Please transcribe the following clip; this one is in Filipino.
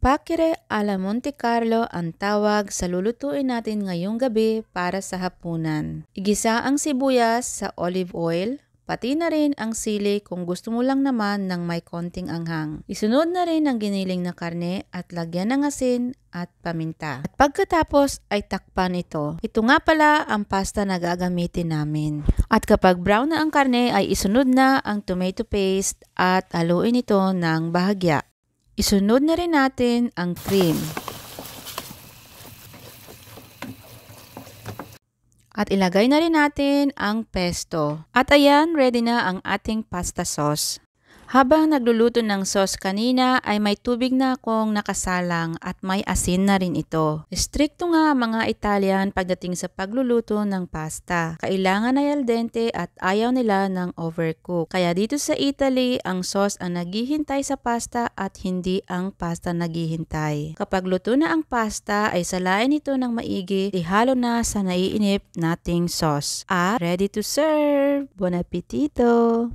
Pakire alla Monte Carlo ang tawag sa lulutuin natin ngayong gabi para sa hapunan. Igisa ang sibuyas sa olive oil, pati na rin ang sili kung gusto mo lang naman ng may konting anghang. Isunod na rin ang giniling na karne at lagyan ng asin at paminta. At pagkatapos ay takpan ito. Ito nga pala ang pasta na gagamitin namin. At kapag brown na ang karne ay isunod na ang tomato paste at haluin ito ng bahagya. Isunod na rin natin ang cream. At ilagay na rin natin ang pesto. At ayan, ready na ang ating pasta sauce. Habang nagluluto ng sauce kanina ay may tubig na akong nakasalang at may asin na rin ito. Stricto nga mga Italian pagdating sa pagluluto ng pasta. Kailangan ay al dente at ayaw nila ng overcook. Kaya dito sa Italy, ang sauce ang naghihintay sa pasta at hindi ang pasta naghihintay. Kapag luto na ang pasta ay salain ito ng maigi, ihalo na sa naiinip nating sauce. At ready to serve! Buon appetito!